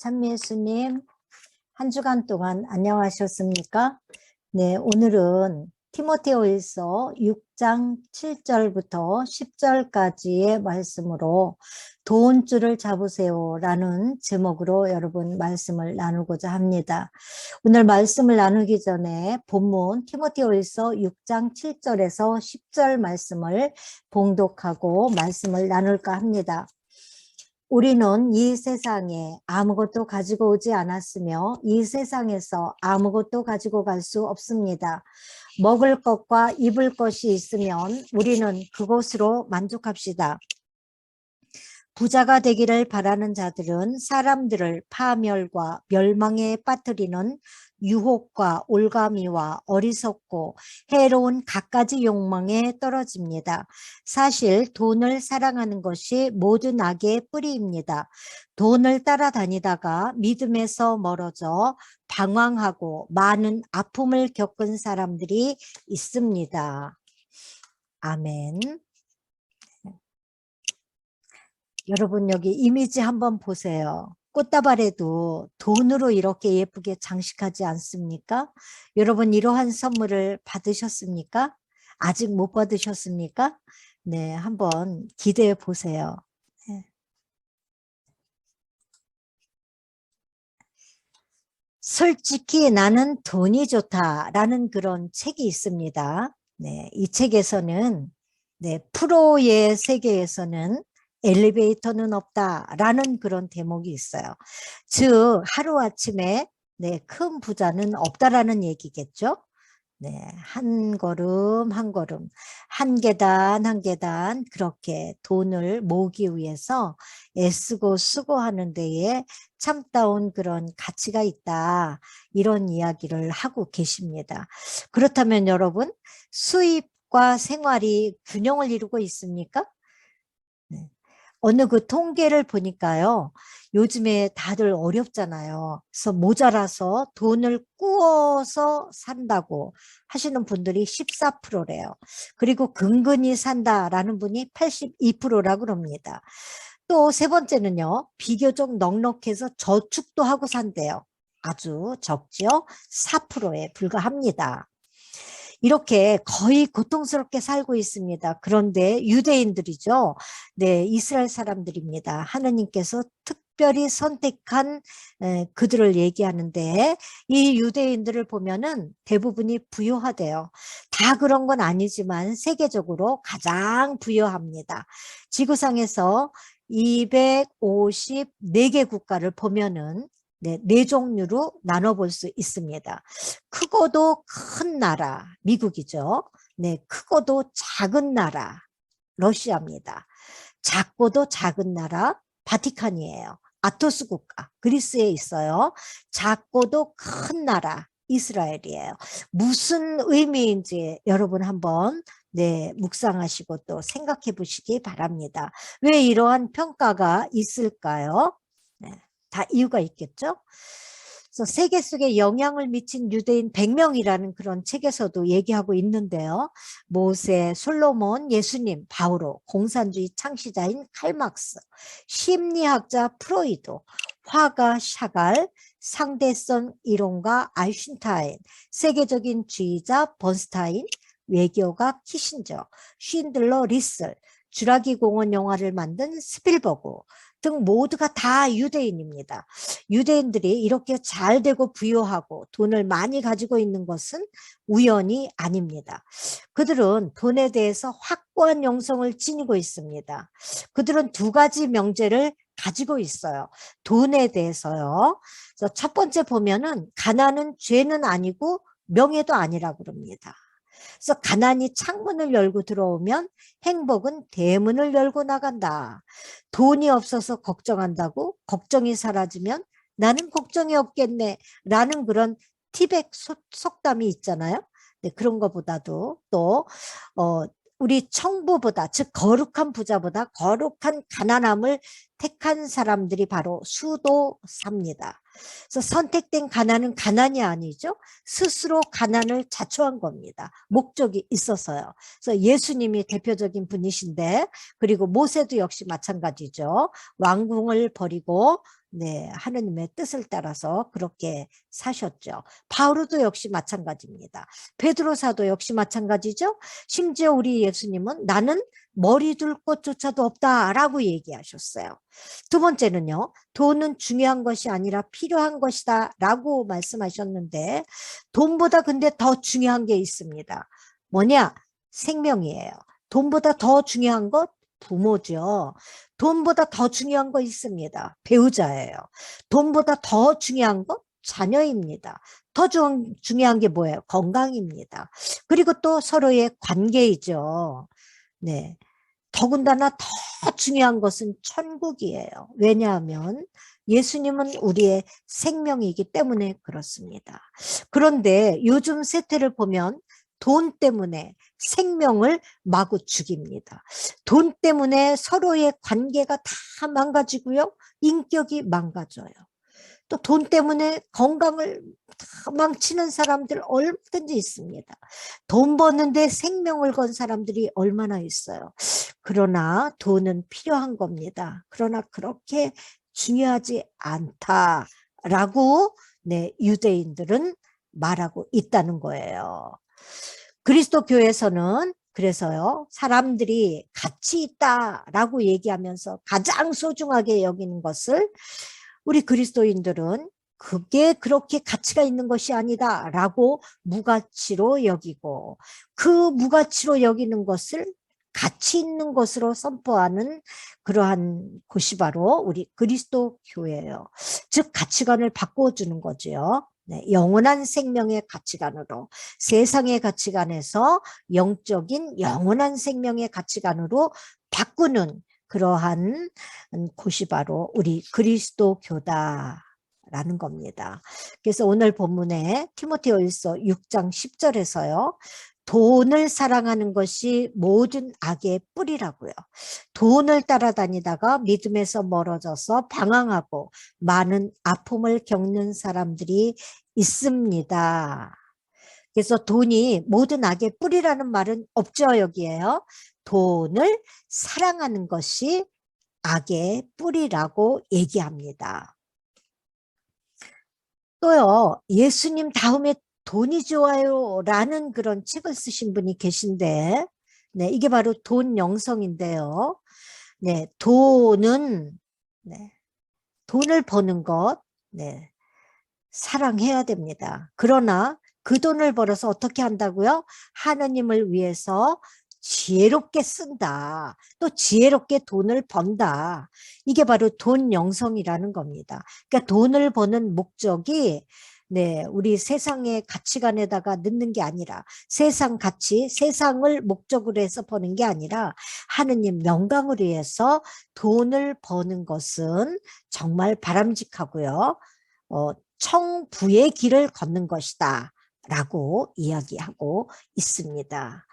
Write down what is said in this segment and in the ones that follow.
참미예수님, 한 주간 동안 안녕하셨습니까? 네, 오늘은 티모테후서 6장 7절부터 10절까지의 말씀으로 돈줄을 잡으세요 라는 제목으로 여러분 말씀을 나누고자 합니다. 오늘 말씀을 나누기 전에 본문 티모테후서 6장 7절에서 10절 말씀을 봉독하고 말씀을 나눌까 합니다. 우리는 이 세상에 아무것도 가지고 오지 않았으며 이 세상에서 아무것도 가지고 갈 수 없습니다. 먹을 것과 입을 것이 있으면 우리는 그것으로 만족합시다. 부자가 되기를 바라는 자들은 사람들을 파멸과 멸망에 빠뜨리는 유혹과 올가미와 어리석고 해로운 갖가지 욕망에 떨어집니다. 사실 돈을 사랑하는 것이 모든 악의 뿌리입니다. 돈을 따라다니다가 믿음에서 멀어져 방황하고 많은 아픔을 겪은 사람들이 있습니다. 아멘. 여러분 여기 이미지 한번 보세요. 꽃다발에도 돈으로 이렇게 예쁘게 장식하지 않습니까? 여러분 이러한 선물을 받으셨습니까? 아직 못 받으셨습니까? 네, 한번 기대해 보세요. 네. 솔직히 나는 돈이 좋다라는 그런 책이 있습니다. 네, 이 책에서는 프로의 세계에서는 엘리베이터는 없다라는 그런 대목이 있어요. 즉 하루아침에 큰 부자는 없다라는 얘기겠죠. 한 걸음 한 걸음, 한 계단 한 계단 그렇게 돈을 모으기 위해서 애쓰고 수고하는 데에 참다운 그런 가치가 있다. 이런 이야기를 하고 계십니다. 그렇다면 여러분, 수입과 생활이 균형을 이루고 있습니까? 어느 그 통계를 보니까요. 요즘에 다들 어렵잖아요. 그래서 모자라서 돈을 꾸어서 산다고 하시는 분들이 14%래요. 그리고 근근히 산다라는 분이 82%라고 그럽니다. 또 세 번째는요. 비교적 넉넉해서 저축도 하고 산대요. 아주 적죠. 4%에 불과합니다. 이렇게 거의 고통스럽게 살고 있습니다. 그런데 유대인들이죠. 네, 이스라엘 사람들입니다. 하느님께서 특별히 선택한 그들을 얘기하는데 이 유대인들을 보면은 대부분이 부유하대요. 다 그런 건 아니지만 세계적으로 가장 부유합니다. 지구상에서 254개 국가를 보면은 네 종류로 나눠볼 수 있습니다. 크고도 큰 나라, 미국이죠. 크고도 작은 나라, 러시아입니다. 작고도 작은 나라, 바티칸이에요. 아토스 국가, 그리스에 있어요. 작고도 큰 나라, 이스라엘이에요. 무슨 의미인지 여러분 한번 묵상하시고 또 생각해 보시기 바랍니다. 왜 이러한 평가가 있을까요? 다 이유가 있겠죠? 그래서 세계 속에 영향을 미친 유대인 100명이라는 그런 책에서도 얘기하고 있는데요. 모세, 솔로몬, 예수님, 바오로, 공산주의 창시자인 칼막스, 심리학자 프로이드, 화가 샤갈, 상대성 이론가 아인슈타인, 세계적인 주의자 번스타인, 외교가 키신저, 쉰들러 리슬, 주라기 공원 영화를 만든 스필버그 등 모두가 다 유대인입니다. 유대인들이 이렇게 잘 되고 부유하고 돈을 많이 가지고 있는 것은 우연이 아닙니다. 그들은 돈에 대해서 확고한 영성을 지니고 있습니다. 그들은 두 가지 명제를 가지고 있어요. 돈에 대해서요. 그래서 첫 번째 보면은 가난은 죄는 아니고 명예도 아니라고 그럽니다. 그래서 가난이 창문을 열고 들어오면 행복은 대문을 열고 나간다. 돈이 없어서 걱정한다고 걱정이 사라지면 나는 걱정이 없겠네 라는 그런 티백 속담이 있잖아요. 그런 것보다도 또 우리 청부보다 즉 거룩한 부자보다 거룩한 가난함을 택한 사람들이 바로 수도사입니다. 그래서 선택된 가난은 가난이 아니죠. 스스로 가난을 자초한 겁니다. 목적이 있어서요. 그래서 예수님이 대표적인 분이신데, 그리고 모세도 역시 마찬가지죠. 왕궁을 버리고 네, 하느님의 뜻을 따라서 그렇게 사셨죠. 바울도 역시 마찬가지입니다. 베드로사도 역시 마찬가지죠. 심지어 우리 예수님은 나는 머리 둘 곳조차도 없다라고 얘기하셨어요. 두 번째는요. 돈은 중요한 것이 아니라 필요한 것이다 라고 말씀하셨는데, 돈보다 근데 더 중요한 게 있습니다. 뭐냐? 생명이에요. 돈보다 더 중요한 것? 부모죠. 돈보다 더 중요한 거 있습니다. 배우자예요. 돈보다 더 중요한 것? 자녀입니다. 더 중요한 게 뭐예요? 건강입니다. 그리고 또 서로의 관계이죠. 네. 더군다나 더 중요한 것은 천국이에요. 왜냐하면 예수님은 우리의 생명이기 때문에 그렇습니다. 그런데 요즘 세태를 보면 돈 때문에 생명을 마구 죽입니다. 돈 때문에 서로의 관계가 다 망가지고요. 인격이 망가져요. 또 돈 때문에 건강을 다 망치는 사람들 얼마든지 있습니다. 돈 버는데 생명을 건 사람들이 얼마나 있어요. 그러나 돈은 필요한 겁니다. 그러나 그렇게 중요하지 않다라고 네, 유대인들은 말하고 있다는 거예요. 그리스도 교회에서는 그래서요, 사람들이 가치 있다라고 얘기하면서 가장 소중하게 여기는 것을 우리 그리스도인들은 그게 그렇게 가치가 있는 것이 아니다라고 무가치로 여기고, 그 무가치로 여기는 것을 가치 있는 것으로 선포하는 그러한 곳이 바로 우리 그리스도 교회예요. 즉 가치관을 바꿔주는 거죠. 네, 영원한 생명의 가치관으로, 세상의 가치관에서 영적인 영원한 생명의 가치관으로 바꾸는 그러한 곳이 바로 우리 그리스도 교다라는 겁니다. 그래서 오늘 본문에 티모테후서 6장 10절에서요. 돈을 사랑하는 것이 모든 악의 뿌리라고요. 돈을 따라다니다가 믿음에서 멀어져서 방황하고 많은 아픔을 겪는 사람들이 있습니다. 그래서 돈이 모든 악의 뿌리라는 말은 없죠, 여기에요. 돈을 사랑하는 것이 악의 뿌리라고 얘기합니다. 또요, 예수님 다음에 돈이 좋아요 라는 그런 책을 쓰신 분이 계신데, 네, 이게 바로 돈 영성인데요. 네, 돈은, 네, 돈을 버는 것, 네, 사랑해야 됩니다. 그러나 그 돈을 벌어서 어떻게 한다고요? 하느님을 위해서 지혜롭게 쓴다. 또 지혜롭게 돈을 번다. 이게 바로 돈 영성이라는 겁니다. 그러니까 돈을 버는 목적이 네, 우리 세상의 가치관에다가 넣는 게 아니라 세상 가치, 세상을 목적으로 해서 버는 게 아니라 하느님 영광을 위해서 돈을 버는 것은 정말 바람직하고요. 청부의 길을 걷는 것이다 라고 이야기하고 있습니다.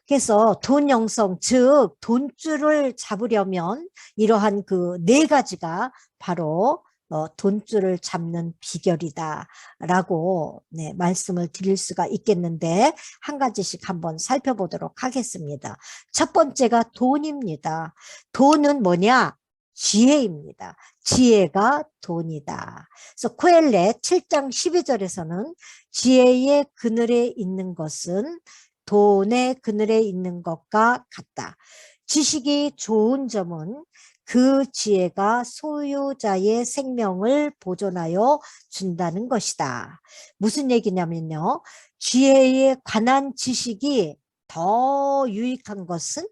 그래서 돈 영성, 즉 돈줄을 잡으려면 이러한 그 네 가지가 바로 돈줄을 잡는 비결이다 라고 네, 말씀을 드릴 수가 있겠는데 한 가지씩 한번 살펴보도록 하겠습니다. 첫 번째가 돈입니다. 돈은 뭐냐? 지혜입니다. 지혜가 돈이다. 그래서 코엘렛 7장 12절에서는 지혜의 그늘에 있는 것은 돈의 그늘에 있는 것과 같다. 지식이 좋은 점은 그 지혜가 소유자의 생명을 보존하여 준다는 것이다. 무슨 얘기냐면요. 지혜에 관한 지식이 더 유익한 것은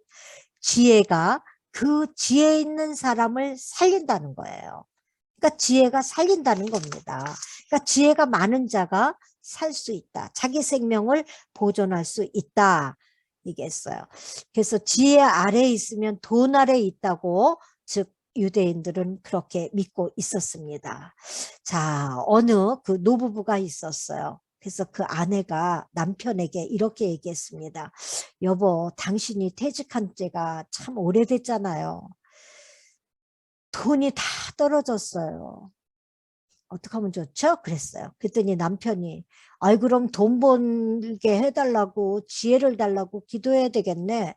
지혜가 그 지혜 있는 사람을 살린다는 거예요. 그러니까 지혜가 살린다는 겁니다. 그러니까 지혜가 많은 자가 살 수 있다. 자기 생명을 보존할 수 있다. 이게 있어요. 그래서 지혜 아래에 있으면 돈 아래에 있다고 즉 유대인들은 그렇게 믿고 있었습니다. 자, 어느 그 노부부가 있었어요. 그래서 그 아내가 남편에게 이렇게 얘기했습니다. 여보, 당신이 퇴직한 지가 참 오래됐잖아요. 돈이 다 떨어졌어요. 어떻게 하면 좋죠? 그랬어요. 그랬더니 남편이 아이 그럼 돈 벌게 해달라고 지혜를 달라고 기도해야 되겠네.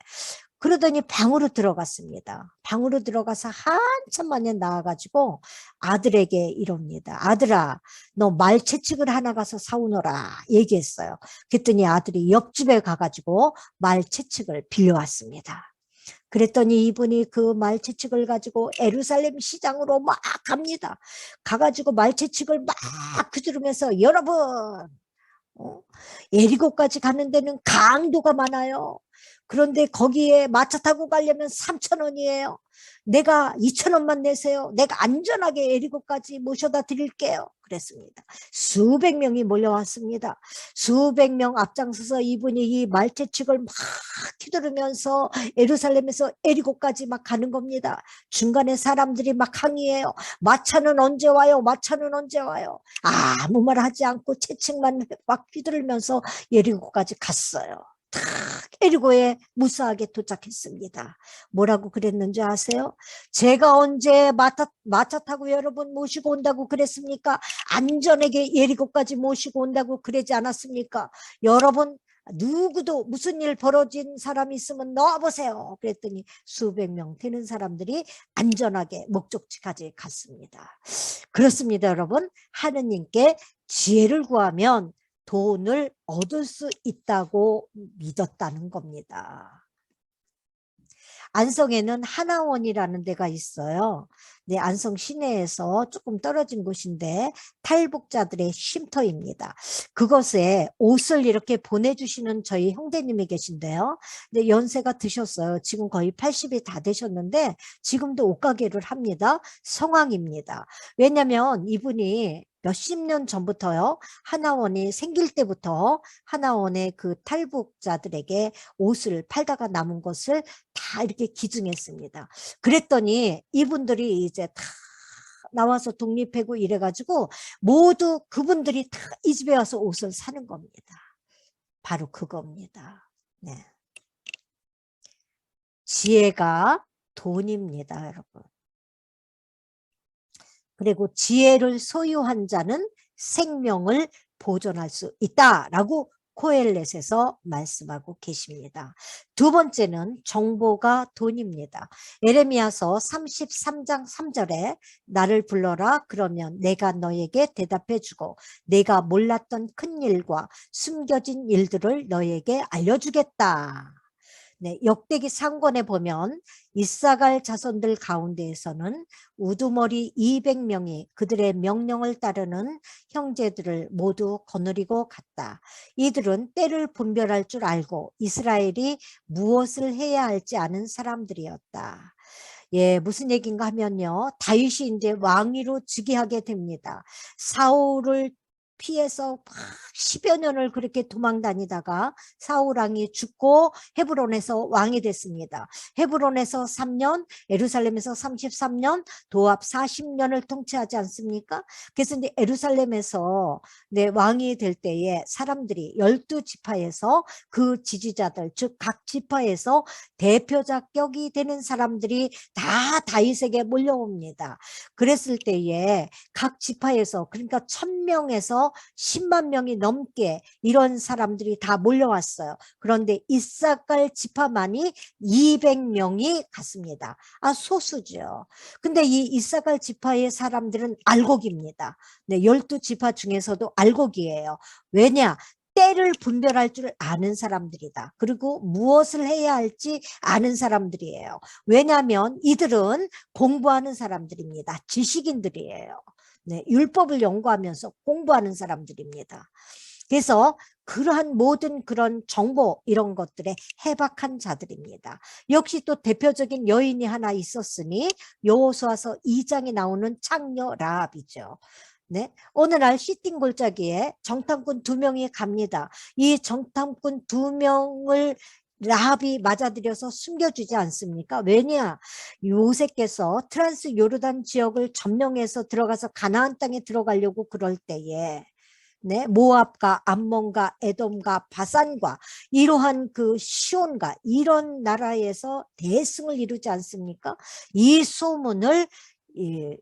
그러더니 방으로 들어갔습니다. 방으로 들어가서 한참 만에 나와가지고 아들에게 이럽니다. 아들아, 너 말채찍을 하나 가서 사오너라 얘기했어요. 그랬더니 아들이 옆집에 가가지고 말채찍을 빌려왔습니다. 그랬더니 이분이 그 말채찍을 가지고 에루살렘 시장으로 막 갑니다. 가가지고 말채찍을 막 휘두르면서 여러분, 어? 예리고까지 가는 데는 강도가 많아요. 그런데 거기에 마차 타고 가려면 3,000원이에요. 내가 2,000원만 내세요. 내가 안전하게 예리고까지 모셔다 드릴게요. 그랬습니다. 수백 명이 몰려왔습니다. 수백 명 앞장서서 이분이 이 말채축을 막 휘두르면서 예루살렘에서 예리고까지 막 가는 겁니다. 중간에 사람들이 막 항의해요. 마차는 언제 와요? 마차는 언제 와요? 아무 말 하지 않고 채찍만 막 휘두르면서 예리고까지 갔어요. 탁 에리고에 무사하게 도착했습니다. 뭐라고 그랬는지 아세요? 제가 언제 마차 타고 여러분 모시고 온다고 그랬습니까? 안전하게 예리고까지 모시고 온다고 그러지 않았습니까? 여러분 누구도 무슨 일 벌어진 사람이 있으면 넣어보세요. 그랬더니 수백 명 되는 사람들이 안전하게 목적지까지 갔습니다. 그렇습니다, 여러분. 하느님께 지혜를 구하면 돈을 얻을 수 있다고 믿었다는 겁니다. 안성에는 하나원이라는 데가 있어요. 네, 안성 시내에서 조금 떨어진 곳인데 탈북자들의 쉼터입니다. 그것에 옷을 이렇게 보내주시는 저희 형제님이 계신데요. 근데 연세가 드셨어요. 지금 거의 80이 다 되셨는데 지금도 옷가게를 합니다. 성황입니다. 왜냐하면 이분이 몇십 년 전부터요. 하나원이 생길 때부터 하나원의 그 탈북자들에게 옷을 팔다가 남은 것을 다 이렇게 기증했습니다. 그랬더니 이분들이 이제 다 나와서 독립하고 이래가지고 모두 그분들이 다 이 집에 와서 옷을 사는 겁니다. 바로 그겁니다. 네. 지혜가 돈입니다, 여러분. 그리고 지혜를 소유한 자는 생명을 보존할 수 있다라고 코엘렛에서 말씀하고 계십니다. 두 번째는 정보가 돈입니다. 에레미야서 33장 3절에 나를 불러라 그러면 내가 너에게 대답해 주고 내가 몰랐던 큰 일과 숨겨진 일들을 너에게 알려주겠다. 네, 역대기 상권에 보면 이사갈 자손들 가운데에서는 우두머리 200명이 그들의 명령을 따르는 형제들을 모두 거느리고 갔다. 이들은 때를 분별할 줄 알고 이스라엘이 무엇을 해야 할지 아는 사람들이었다. 예, 무슨 얘기인가 하면요. 다윗이 이제 왕위로 즉위하게 됩니다. 사울을 피해서 10여 년을 그렇게 도망 다니다가 사울 왕이 죽고 헤브론에서 왕이 됐습니다. 헤브론에서 3년, 예루살렘에서 33년, 도합 40년을 통치하지 않습니까? 그래서 이제 예루살렘에서 네, 왕이 될 때에 사람들이 12지파에서 그 지지자들, 즉 각 지파에서 대표자격이 되는 사람들이 다 다윗에게 몰려옵니다. 그랬을 때에 각 지파에서 그러니까 1000명에서 10만 명이 넘게 이런 사람들이 다 몰려왔어요. 그런데 이사갈 지파만이 200명이 갔습니다. 아, 소수죠. 근데 이 이사갈 지파의 사람들은 알곡입니다. 네, 12지파 중에서도 알곡이에요. 왜냐? 때를 분별할 줄 아는 사람들이다. 그리고 무엇을 해야 할지 아는 사람들이에요. 왜냐하면 이들은 공부하는 사람들입니다. 지식인들이에요. 네, 율법을 연구하면서 공부하는 사람들입니다. 그래서 그러한 모든 그런 정보 이런 것들에 해박한 자들입니다. 역시 또 대표적인 여인이 하나 있었으니 여호수아서 2장에 나오는 창녀 라합이죠. 네, 어느 날 시팅 골짜기에 정탐꾼 2명이 갑니다. 이 정탐꾼 2명을 라합이 맞아들여서 숨겨주지 않습니까? 왜냐? 요새께서 트란스 요르단 지역을 점령해서 들어가서 가나안 땅에 들어가려고 그럴 때에 네, 모압과 암몬과 에돔과 바산과 이러한 그 시온과 이런 나라에서 대승을 이루지 않습니까? 이 소문을 이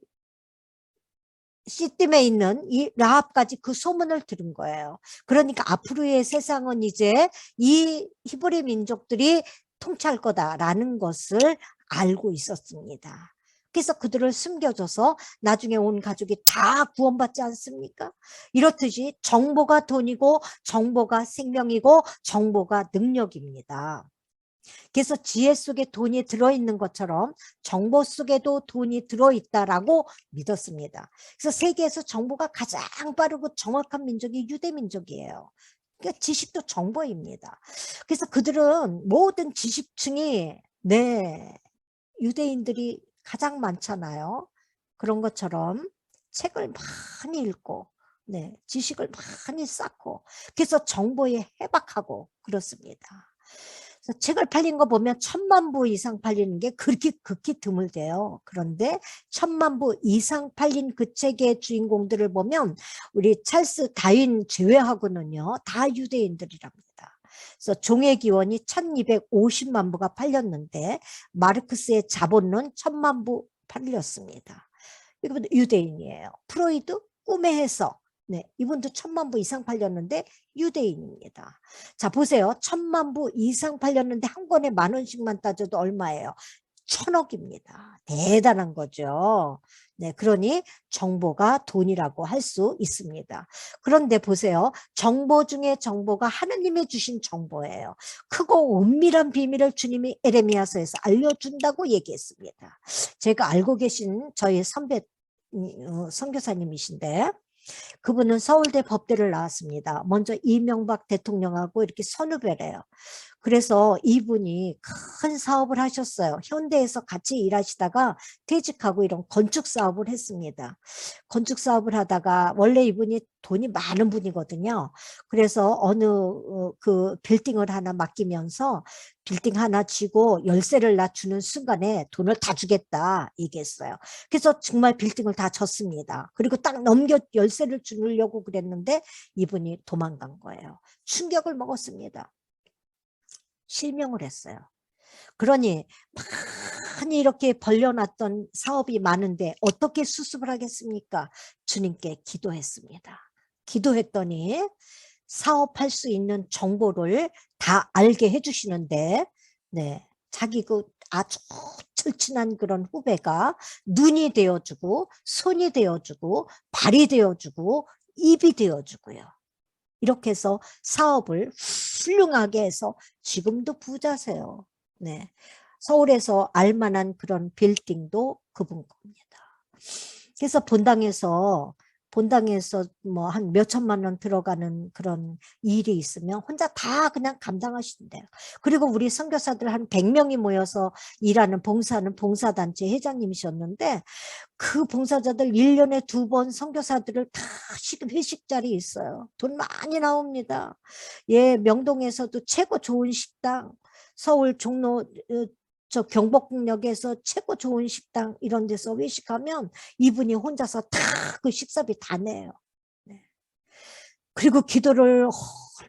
시딤에 있는 이 라합까지 그 소문을 들은 거예요. 그러니까 앞으로의 세상은 이제 이 히브리 민족들이 통치할 거다라는 것을 알고 있었습니다. 그래서 그들을 숨겨줘서 나중에 온 가족이 다 구원받지 않습니까? 이렇듯이 정보가 돈이고 정보가 생명이고 정보가 능력입니다. 그래서 지혜 속에 돈이 들어있는 것처럼 정보 속에도 돈이 들어있다라고 믿었습니다. 그래서 세계에서 정보가 가장 빠르고 정확한 민족이 유대민족이에요. 그러니까 지식도 정보입니다. 그래서 그들은 모든 지식층이 유대인들이 가장 많잖아요. 그런 것처럼 책을 많이 읽고 지식을 많이 쌓고 그래서 정보에 해박하고 그렇습니다. 그래서 책을 팔린 거 보면 1000만 부 이상 팔리는 게 그렇게 극히 드물대요. 그런데 1000만 부 이상 팔린 그 책의 주인공들을 보면 우리 찰스 다윈 제외하고는요 다 유대인들이랍니다. 그래서 종의 기원이 1250만 부가 팔렸는데 마르크스의 자본론 1000만 부 팔렸습니다. 이건 유대인이에요. 프로이드 꿈의 해석. 이분도 1000만 부 이상 팔렸는데 유대인입니다. 자, 보세요. 1000만 부 이상 팔렸는데 한 권에 10,000원씩만 따져도 얼마예요? 1000억입니다. 대단한 거죠. 그러니 정보가 돈이라고 할 수 있습니다. 그런데 보세요. 정보 중에 정보가 하느님이 주신 정보예요. 크고 은밀한 비밀을 주님이 에레미야서에서 알려준다고 얘기했습니다. 제가 알고 계신 저희 선배 선교사님이신데 그분은 서울대 법대를 나왔습니다. 먼저 이명박 대통령하고 이렇게 선후배래요. 그래서 이분이 큰 사업을 하셨어요. 현대에서 같이 일하시다가 퇴직하고 이런 건축 사업을 했습니다. 건축 사업을 하다가 원래 이분이 돈이 많은 분이거든요. 그래서 어느 그 빌딩을 하나 맡기면서 빌딩 하나 쥐고 열쇠를 놔주는 순간에 돈을 다 주겠다 얘기했어요. 그래서 정말 빌딩을 다 졌습니다. 그리고 딱 열쇠를 주려고 그랬는데 이분이 도망간 거예요. 충격을 먹었습니다. 실명을 했어요. 그러니 많이 이렇게 벌려놨던 사업이 많은데 어떻게 수습을 하겠습니까? 주님께 기도했습니다. 기도했더니 사업할 수 있는 정보를 다 알게 해주시는데 자기 그 아주 철친한 그런 후배가 눈이 되어주고 손이 되어주고 발이 되어주고 입이 되어주고요. 이렇게 해서 사업을 훌륭하게 해서 지금도 부자세요. 서울에서 알만한 그런 빌딩도 그분 겁니다. 그래서 본당에서 뭐 한 몇천만 원 들어가는 그런 일이 있으면 혼자 다 그냥 감당하신대요. 그리고 우리 선교사들 한 100명이 모여서 일하는 봉사하는 봉사단체 회장님이셨는데 그 봉사자들 1년에 2번 선교사들을 다 회식 자리 있어요. 돈 많이 나옵니다. 명동에서도 최고 좋은 식당, 서울 종로 저 경복궁역에서 최고 좋은 식당 이런 데서 회식하면 이분이 혼자서 다 그 식사비 다 내요. 그리고 기도를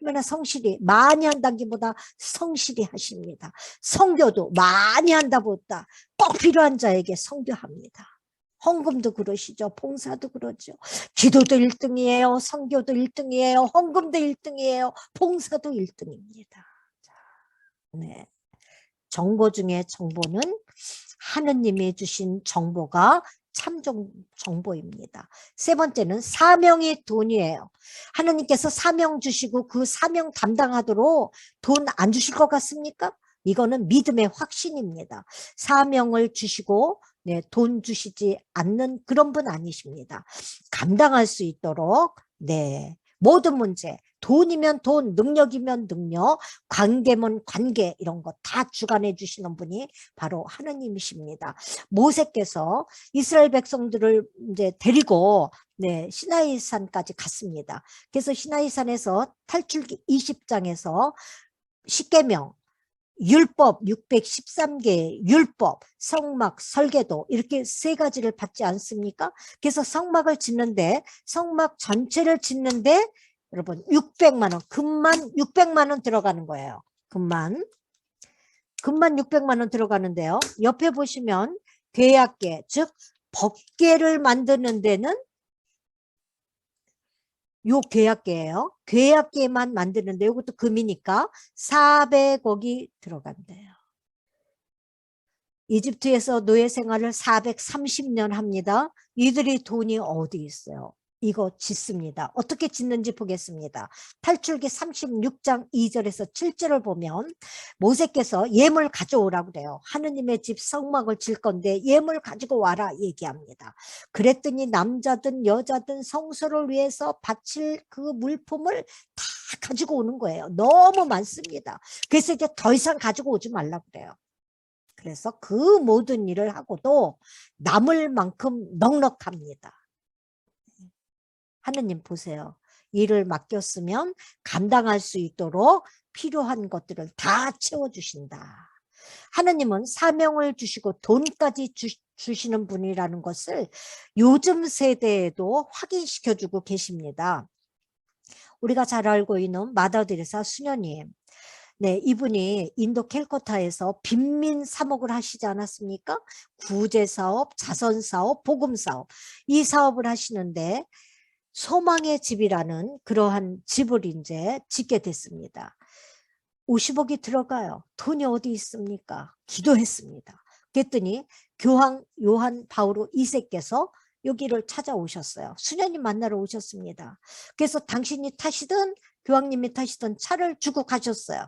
얼마나 성실히 많이 한다기보다 성실히 하십니다. 성교도 많이 한다보다 꼭 필요한 자에게 성교합니다. 헌금도 그러시죠. 봉사도 그러죠. 기도도 1등이에요. 성교도 1등이에요. 헌금도 1등이에요. 봉사도 1등입니다. 정보 중에 정보는 하느님이 주신 정보가 참 정보입니다. 세 번째는 사명이 돈이에요. 하느님께서 사명 주시고 그 사명 담당하도록 돈 안 주실 것 같습니까? 이거는 믿음의 확신입니다. 사명을 주시고 돈 주시지 않는 그런 분 아니십니다. 감당할 수 있도록 모든 문제 돈이면 돈, 능력이면 능력, 관계면 관계 이런 거 다 주관해 주시는 분이 바로 하느님이십니다. 모세께서 이스라엘 백성들을 이제 데리고 시나이 산까지 갔습니다. 그래서 시나이 산에서 탈출기 20장에서 십계명 율법 613개의 율법, 성막, 설계도 이렇게 세 가지를 받지 않습니까? 그래서 성막을 짓는데 성막 전체를 짓는데 여러분 600만 원, 금만 600만 원 들어가는 거예요. 금만 600만 원 들어가는데요. 옆에 보시면 계약계 즉 법궤를 만드는 데는 요 괴약계예요. 괴약계만 만드는데 이것도 금이니까 400억이 들어간대요. 이집트에서 노예 생활을 430년 합니다. 이들이 돈이 어디 있어요? 이거 짓습니다. 어떻게 짓는지 보겠습니다. 탈출기 36장 2절에서 7절을 보면 모세께서 예물 가져오라고 그래요. 하느님의 집 성막을 질 건데 예물 가지고 와라 얘기합니다. 그랬더니 남자든 여자든 성소를 위해서 바칠 그 물품을 다 가지고 오는 거예요. 너무 많습니다. 그래서 이제 더 이상 가지고 오지 말라고 그래요. 그래서 그 모든 일을 하고도 남을 만큼 넉넉합니다. 하느님 보세요. 일을 맡겼으면 감당할 수 있도록 필요한 것들을 다 채워주신다. 하느님은 사명을 주시고 돈까지 주시는 분이라는 것을 요즘 세대에도 확인시켜주고 계십니다. 우리가 잘 알고 있는 마더 데레사 수녀님. 네, 이분이 인도 캘커타에서 빈민 사목을 하시지 않았습니까? 구제사업, 자선사업, 복음사업. 이 사업을 하시는데 소망의 집이라는 그러한 집을 이제 짓게 됐습니다. 50억이 들어가요. 돈이 어디 있습니까? 기도했습니다. 그랬더니 교황 요한 바오로 2세께서 여기를 찾아오셨어요. 수녀님 만나러 오셨습니다. 그래서 당신이 타시던 교황님이 타시던 차를 주고 가셨어요.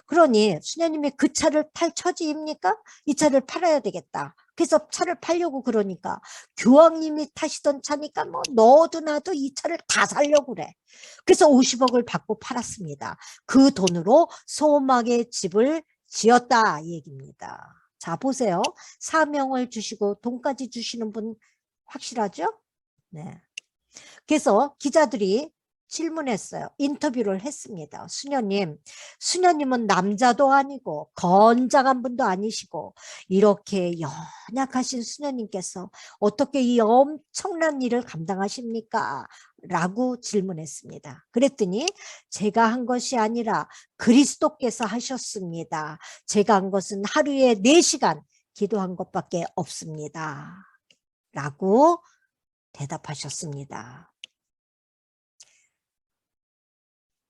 그러니 수녀님이 그 차를 탈 처지입니까? 이 차를 팔아야 되겠다. 그래서 차를 팔려고 그러니까 교황님이 타시던 차니까 뭐 너도 나도 이 차를 다 살려고 그래. 그래서 50억을 받고 팔았습니다. 그 돈으로 소망의 집을 지었다 이 얘기입니다. 자 보세요. 사명을 주시고 돈까지 주시는 분 확실하죠? 네. 그래서 기자들이 질문했어요. 인터뷰를 했습니다. 수녀님은 남자도 아니고 건장한 분도 아니시고 이렇게 연약하신 수녀님께서 어떻게 이 엄청난 일을 감당하십니까? 라고 질문했습니다. 그랬더니 제가 한 것이 아니라 그리스도께서 하셨습니다. 제가 한 것은 하루에 4시간 기도한 것밖에 없습니다. 라고 대답하셨습니다.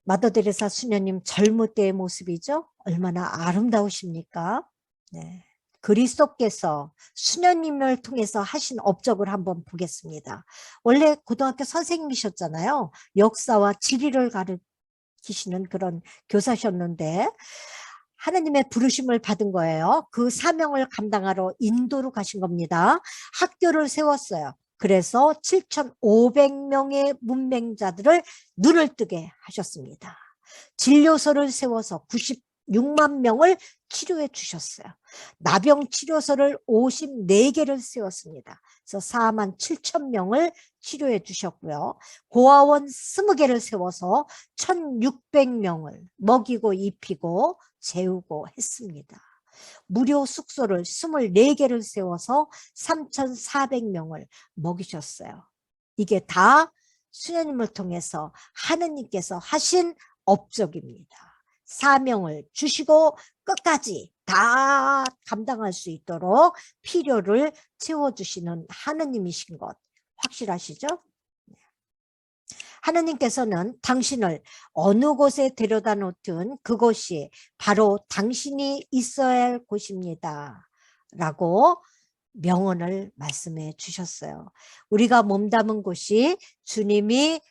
마더 데레사 수녀님 젊을 때의 모습이죠. 얼마나 아름다우십니까? 네. 그리스도께서 수녀님을 통해서 하신 업적을 한번 보겠습니다. 원래 고등학교 선생님이셨잖아요. 역사와 지리를 가르치시는 그런 교사셨는데 하나님의 부르심을 받은 거예요. 그 사명을 감당하러 인도로 가신 겁니다. 학교를 세웠어요. 그래서 7,500명의 문맹자들을 눈을 뜨게 하셨습니다. 진료소를 세워서 96만 명을 치료해 주셨어요. 나병 치료소를 54개를 세웠습니다. 그래서 4만 7천 명을 치료해 주셨고요. 고아원 20개를 세워서 1,600명을 먹이고 입히고 재우고 했습니다. 무료 숙소를 24개를 세워서 3,400명을 먹이셨어요. 이게 다 수녀님을 통해서 하느님께서 하신 업적입니다. 사명을 주시고 끝까지 다 감당할 수 있도록 필요를 채워주시는 하느님이신 것 확실하시죠? 하느님께서는 당신을 어느 곳에 데려다 놓든 그곳이 바로 당신이 있어야 할 곳입니다. 라고 명언을 말씀해 주셨어요. 우리가 몸담은 곳이 주님이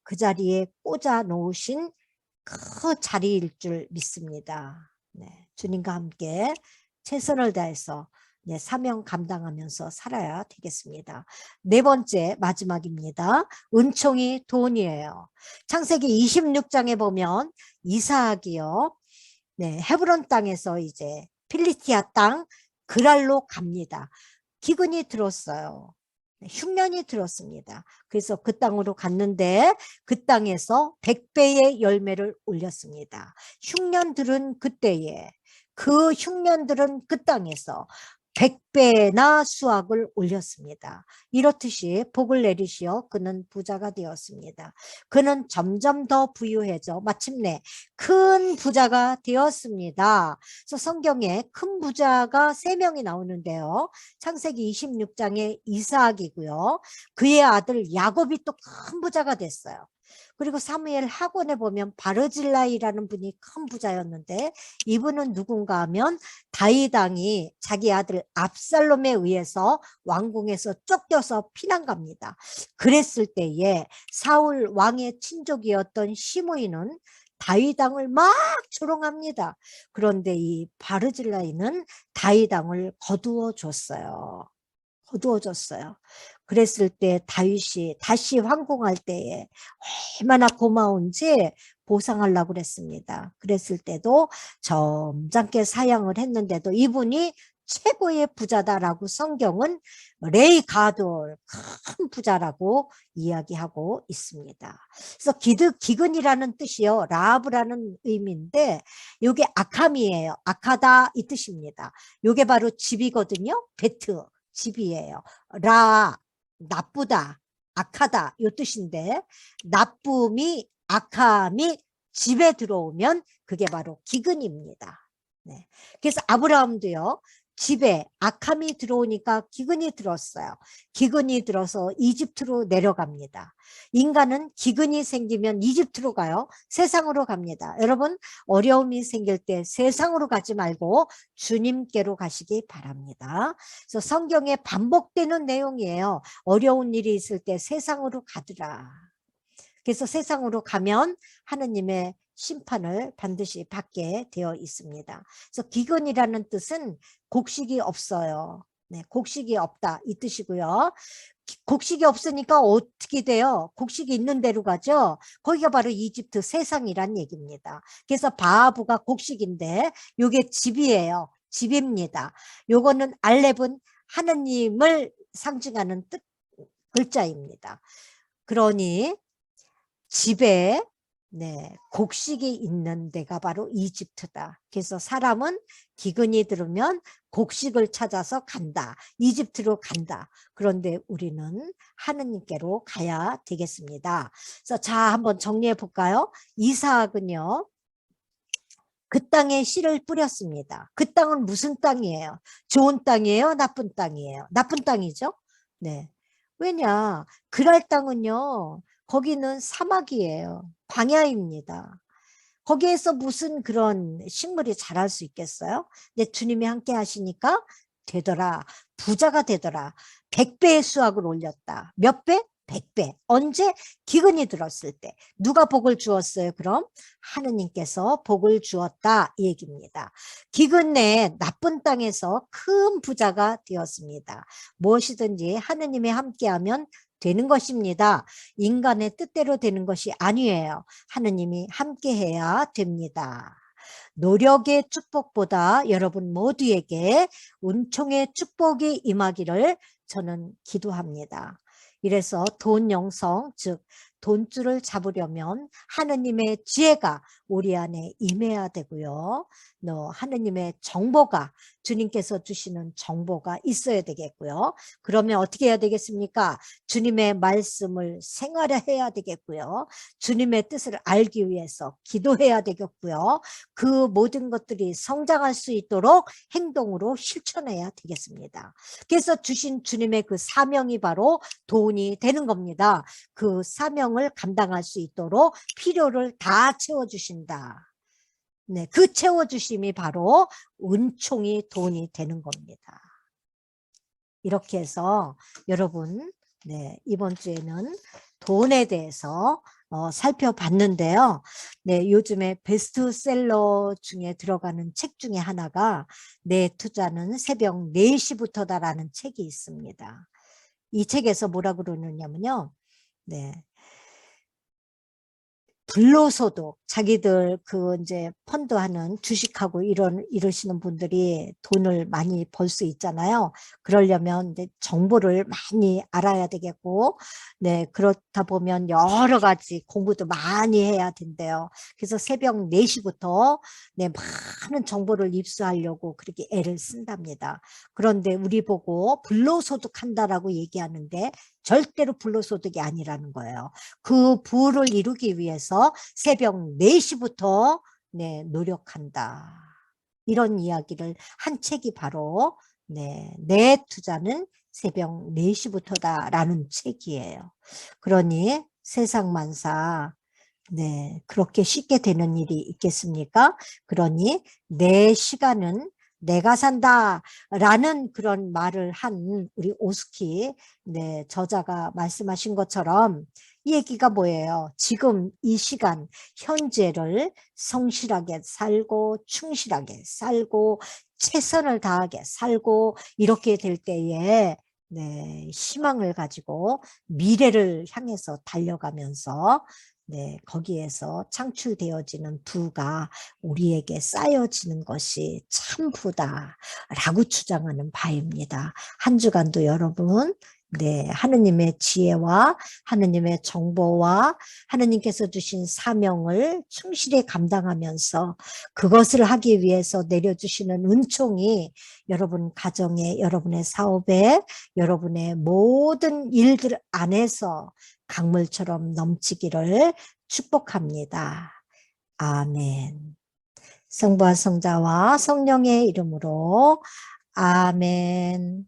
그 자리에 꽂아 놓으신 그 자리일 줄 믿습니다. 네, 주님과 함께 최선을 다해서 사명 감당하면서 살아야 되겠습니다. 네 번째 마지막입니다. 은총이 돈이에요. 창세기 26장에 보면 이삭이요. 네, 헤브론 땅에서 이제 필리스티아 땅 그랄로 갑니다. 기근이 들었어요. 흉년이 들었습니다. 그래서 그 땅으로 갔는데 그 땅에서 100배의 열매를 올렸습니다. 흉년들은 그때에 그 흉년들은 그 땅에서 100배나 수확을 올렸습니다. 이렇듯이 복을 내리시어 그는 부자가 되었습니다. 그는 점점 더 부유해져 마침내 큰 부자가 되었습니다. 그래서 성경에 큰 부자가 3명이 나오는데요. 창세기 26장에 이삭이고요. 그의 아들 야곱이 또 큰 부자가 됐어요. 그리고 사무엘 하곤에 보면 바르질라이라는 분이 큰 부자였는데 이분은 누군가 하면 다윗 왕이 자기 아들 압살롬에 의해서 왕궁에서 쫓겨서 피난 갑니다. 그랬을 때에 사울 왕의 친족이었던 시므이는 다윗 왕을 막 조롱합니다. 그런데 이 바르질라이는 다윗 왕을 거두어 줬어요. 거두어졌어요. 그랬을 때 다윗이 다시 황궁할 때에 얼마나 고마운지 보상하려고 그랬습니다. 그랬을 때도 점잖게 사양을 했는데도 이분이 최고의 부자다라고 성경은 레이 가돌 큰 부자라고 이야기하고 있습니다. 그래서 기근이라는 뜻이요. 라합이라는 의미인데 이게 아캄이에요. 아카다 이 뜻입니다. 이게 바로 집이거든요. 베트. 집이에요. 나쁘다, 악하다 이 뜻인데 나쁨이 악함이 집에 들어오면 그게 바로 기근입니다. 네. 그래서 아브라함도요. 집에 악함이 들어오니까 기근이 들었어요. 기근이 들어서 이집트로 내려갑니다. 인간은 기근이 생기면 이집트로 가요. 세상으로 갑니다. 여러분 어려움이 생길 때 세상으로 가지 말고 주님께로 가시기 바랍니다. 그래서 성경에 반복되는 내용이에요. 어려운 일이 있을 때 세상으로 가더라. 그래서 세상으로 가면 하느님의 심판을 반드시 받게 되어 있습니다. 그래서 기근이라는 뜻은 곡식이 없어요. 네, 곡식이 없다 이 뜻이고요. 곡식이 없으니까 어떻게 돼요? 곡식이 있는 데로 가죠. 거기가 바로 이집트 세상이란 얘기입니다. 그래서 바하부가 곡식인데 이게 집이에요. 집입니다. 요거는 알렙은 하느님을 상징하는 뜻 글자입니다. 그러니 집에 곡식이 있는 데가 바로 이집트다. 그래서 사람은 기근이 들으면 곡식을 찾아서 간다. 이집트로 간다. 그런데 우리는 하느님께로 가야 되겠습니다. 그래서 자, 한번 정리해 볼까요? 이삭은요. 그 땅에 씨를 뿌렸습니다. 그 땅은 무슨 땅이에요? 좋은 땅이에요? 나쁜 땅이에요? 나쁜 땅이죠? 네. 왜냐? 그랄 땅은요. 거기는 사막이에요. 광야입니다. 거기에서 무슨 그런 식물이 자랄 수 있겠어요? 근데 주님이 함께 하시니까 되더라. 부자가 되더라. 100배의 수확을 올렸다. 몇 배? 100배. 언제? 기근이 들었을 때. 누가 복을 주었어요? 그럼 하느님께서 복을 주었다 이 얘기입니다. 기근 내에 나쁜 땅에서 큰 부자가 되었습니다. 무엇이든지 하느님이 함께하면 되는 것입니다. 인간의 뜻대로 되는 것이 아니에요. 하느님이 함께해야 됩니다. 노력의 축복보다 여러분 모두에게 은총의 축복이 임하기를 저는 기도합니다. 이래서 돈 영성, 즉 돈줄을 잡으려면 하느님의 지혜가 우리 안에 임해야 되고요. 하느님의 정보가 주님께서 주시는 정보가 있어야 되겠고요. 그러면 어떻게 해야 되겠습니까? 주님의 말씀을 생활해야 되겠고요. 주님의 뜻을 알기 위해서 기도해야 되겠고요. 그 모든 것들이 성장할 수 있도록 행동으로 실천해야 되겠습니다. 그래서 주신 주님의 그 사명이 바로 돈이 되는 겁니다. 그 사명을 감당할 수 있도록 필요를 다 채워주신다. 네, 그 채워주심이 바로 은총이 돈이 되는 겁니다. 이렇게 해서 여러분 이번 주에는 돈에 대해서 살펴봤는데요. 네, 요즘에 베스트셀러 중에 들어가는 책 중에 하나가 내 투자는 새벽 4시부터다라는 책이 있습니다. 이 책에서 뭐라 그러느냐면요. 네. 불로소득, 자기들 그 이제 펀드 하는 주식하고 이러시는 분들이 돈을 많이 벌 수 있잖아요. 그러려면 이제 정보를 많이 알아야 되겠고, 네, 그렇다 보면 여러 가지 공부도 많이 해야 된대요. 그래서 새벽 4시부터 네, 많은 정보를 입수하려고 그렇게 애를 쓴답니다. 그런데 우리 보고 불로소득 한다라고 얘기하는데 절대로 불로소득이 아니라는 거예요. 그 부를 이루기 위해서 새벽 4시부터 네, 노력한다. 이런 이야기를 한 책이 바로 네, 내 투자는 새벽 4시부터다라는 책이에요. 그러니 세상만사 네, 그렇게 쉽게 되는 일이 있겠습니까? 그러니 내 시간은 내가 산다라는 그런 말을 한 우리 오스키 네, 저자가 말씀하신 것처럼 이 얘기가 뭐예요? 지금 이 시간 현재를 성실하게 살고 충실하게 살고 최선을 다하게 살고 이렇게 될 때에 네, 희망을 가지고 미래를 향해서 달려가면서 네, 거기에서 창출되어지는 부가 우리에게 쌓여지는 것이 참 부다라고 주장하는 바입니다. 한 주간도 여러분, 네, 하느님의 지혜와 하느님의 정보와 하느님께서 주신 사명을 충실히 감당하면서 그것을 하기 위해서 내려주시는 은총이 여러분 가정에, 여러분의 사업에, 여러분의 모든 일들 안에서 강물처럼 넘치기를 축복합니다. 아멘. 성부와 성자와 성령의 이름으로 아멘.